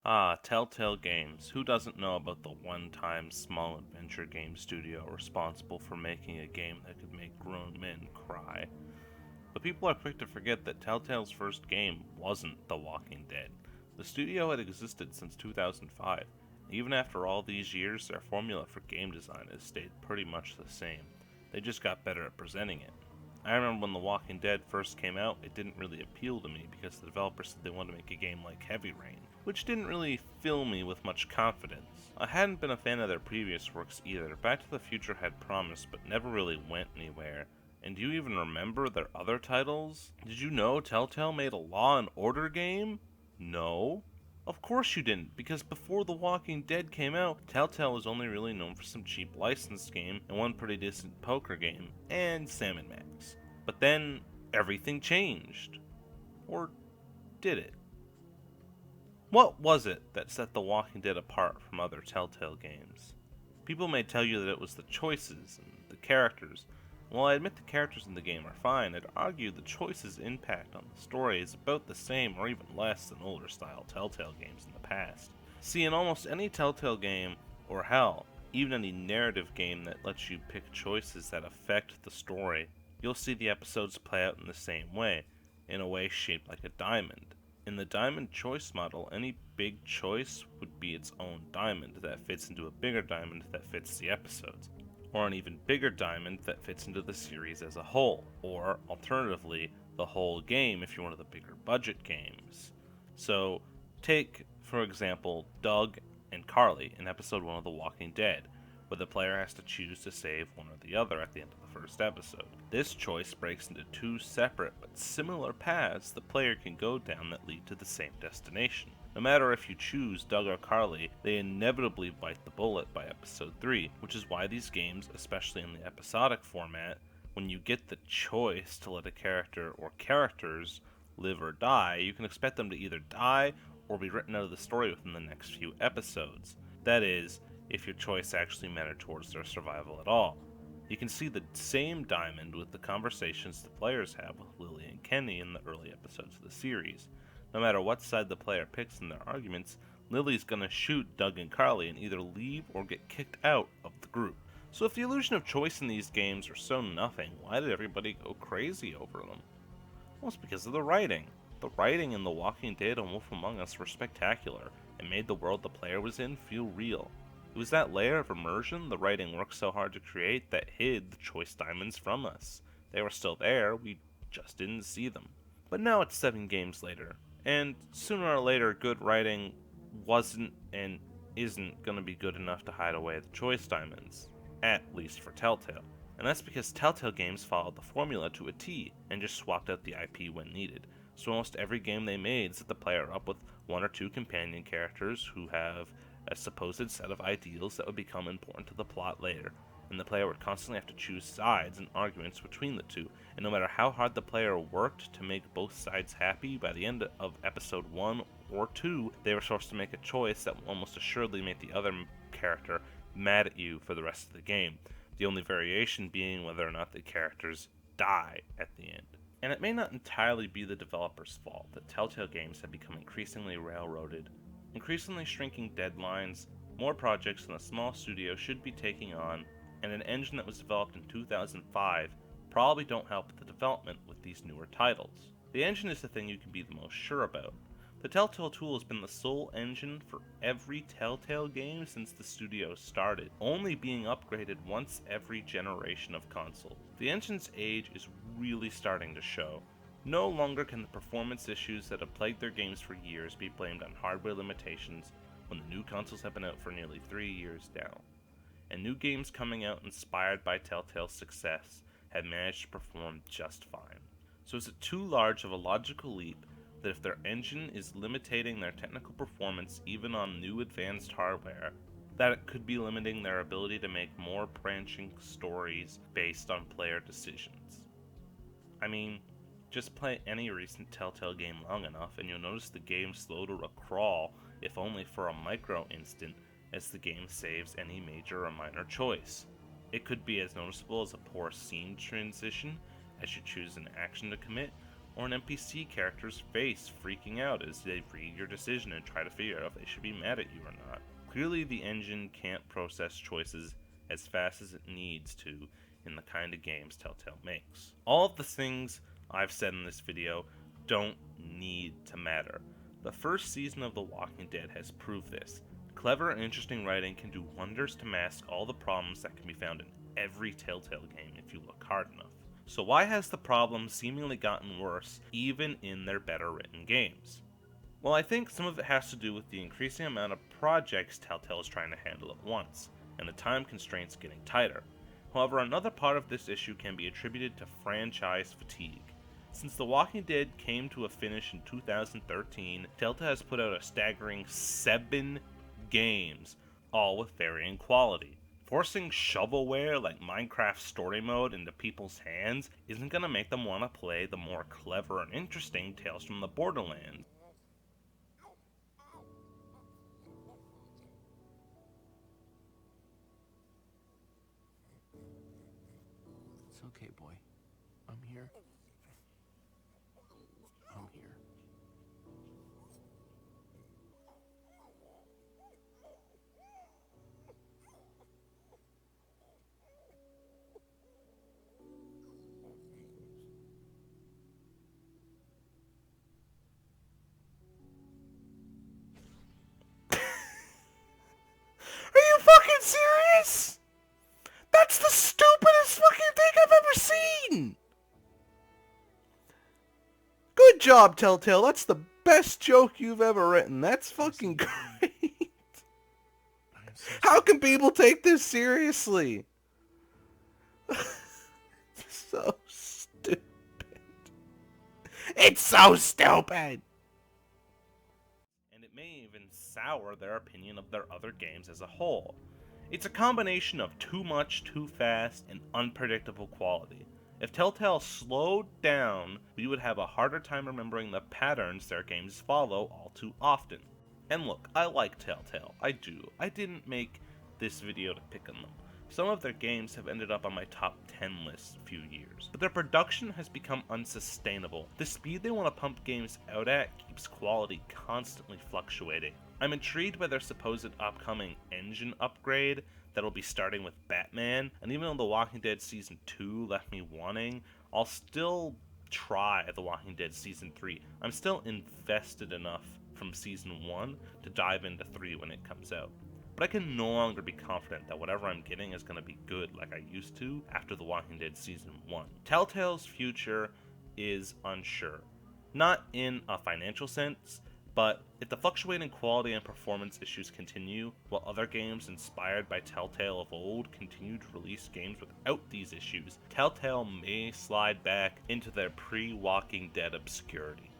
Telltale Games. Who doesn't know about the one-time small adventure game studio responsible for making a game that could make grown men cry? But people are quick to forget that Telltale's first game wasn't The Walking Dead. The studio had existed since 2005. Even after all these years, their formula for game design has stayed pretty much the same. They just got better at presenting it. I remember when The Walking Dead first came out, it didn't really appeal to me because the developers said they wanted to make a game like Heavy Rain, which didn't really fill me with much confidence. I hadn't been a fan of their previous works either. Back to the Future had promise, but never really went anywhere. And do you even remember their other titles? Did you know Telltale made a Law and Order game? No. Of course you didn't, because before The Walking Dead came out, Telltale was only really known for some cheap licensed game and one pretty decent poker game, and Sam & Max. But then, everything changed. Or did it? What was it that set The Walking Dead apart from other Telltale games? People may tell you that it was the choices and the characters. While I admit the characters in the game are fine, I'd argue the choices' impact on the story is about the same or even less than older style Telltale games in the past. See, in almost any Telltale game, or hell, even any narrative game that lets you pick choices that affect the story, you'll see the episodes play out in the same way, in a way shaped like a diamond. In the diamond choice model, any big choice would be its own diamond that fits into a bigger diamond that fits the episodes, or an even bigger diamond that fits into the series as a whole, or, alternatively, the whole game if you're one of the bigger budget games. So, take, for example, Doug and Carly in episode 1 of The Walking Dead, where the player has to choose to save one or the other at the end of the first episode. This choice breaks into two separate but similar paths the player can go down that lead to the same destination. No matter if you choose Doug or Carly, they inevitably bite the bullet by episode 3, which is why these games, especially in the episodic format, when you get the choice to let a character or characters live or die, you can expect them to either die or be written out of the story within the next few episodes. That is, if your choice actually mattered towards their survival at all. You can see the same diamond with the conversations the players have with Lily and Kenny in the early episodes of the series. No matter what side the player picks in their arguments, Lily's gonna shoot Doug and Carly and either leave or get kicked out of the group. So if the illusion of choice in these games are so nothing, why did everybody go crazy over them? Well, it's because of the writing. The writing in The Walking Dead and Wolf Among Us were spectacular and made the world the player was in feel real. It was that layer of immersion the writing worked so hard to create that hid the choice diamonds from us. They were still there, we just didn't see them. But now it's 7 games later, and sooner or later good writing wasn't and isn't going to be good enough to hide away the choice diamonds, at least for Telltale. And that's because Telltale games followed the formula to a T and just swapped out the IP when needed. So almost every game they made set the player up with one or two companion characters who have a supposed set of ideals that would become important to the plot later, and the player would constantly have to choose sides and arguments between the two, and no matter how hard the player worked to make both sides happy, by the end of episode 1 or 2, they were forced to make a choice that will almost assuredly make the other character mad at you for the rest of the game, the only variation being whether or not the characters die at the end. And it may not entirely be the developer's fault that Telltale games have become increasingly railroaded. Increasingly shrinking deadlines, more projects than a small studio should be taking on, and an engine that was developed in 2005 probably don't help with the development with these newer titles. The engine is the thing you can be the most sure about. The Telltale tool has been the sole engine for every Telltale game since the studio started, only being upgraded once every generation of consoles. The engine's age is really starting to show. No longer can the performance issues that have plagued their games for years be blamed on hardware limitations when the new consoles have been out for nearly 3 years now. And new games coming out inspired by Telltale's success have managed to perform just fine. So is it too large of a logical leap that if their engine is limiting their technical performance even on new advanced hardware, that it could be limiting their ability to make more branching stories based on player decisions? I mean, just play any recent Telltale game long enough and you'll notice the game slow to a crawl, if only for a micro instant, as the game saves any major or minor choice. It could be as noticeable as a poor scene transition as you choose an action to commit, or an NPC character's face freaking out as they read your decision and try to figure out if they should be mad at you or not. Clearly, the engine can't process choices as fast as it needs to in the kind of games Telltale makes. All of the things I've said in this video don't need to matter. The first season of The Walking Dead has proved this. Clever and interesting writing can do wonders to mask all the problems that can be found in every Telltale game if you look hard enough. So why has the problem seemingly gotten worse even in their better written games? Well, I think some of it has to do with the increasing amount of projects Telltale is trying to handle at once, and the time constraints getting tighter. However, another part of this issue can be attributed to franchise fatigue. Since The Walking Dead came to a finish in 2013, Telltale has put out a staggering 7 games, all with varying quality. Forcing shovelware like Minecraft Story Mode into people's hands isn't going to make them want to play the more clever and interesting Tales from the Borderlands. It's okay, boy. I'm here. I'm here. Are you fucking serious? That's the stupidest fucking thing I've ever seen! Good job, Telltale. That's the best joke you've ever written. That's fucking great. How can people take this seriously? So stupid. It's so stupid! And it may even sour their opinion of their other games as a whole. It's a combination of too much, too fast, and unpredictable quality. If Telltale slowed down, we would have a harder time remembering the patterns their games follow all too often. And look, I like Telltale, I do. I didn't make this video to pick on them. Some of their games have ended up on my top 10 list a few years, but their production has become unsustainable. The speed they want to pump games out at keeps quality constantly fluctuating. I'm intrigued by their supposed upcoming engine upgrade that'll be starting with Batman, and even though The Walking Dead Season 2 left me wanting, I'll still try The Walking Dead Season 3. I'm still invested enough from Season 1 to dive into 3 when it comes out. But I can no longer be confident that whatever I'm getting is going to be good like I used to after The Walking Dead Season 1. Telltale's future is unsure. Not in a financial sense, but if the fluctuating quality and performance issues continue, while other games inspired by Telltale of old continue to release games without these issues, Telltale may slide back into their pre-Walking Dead obscurity.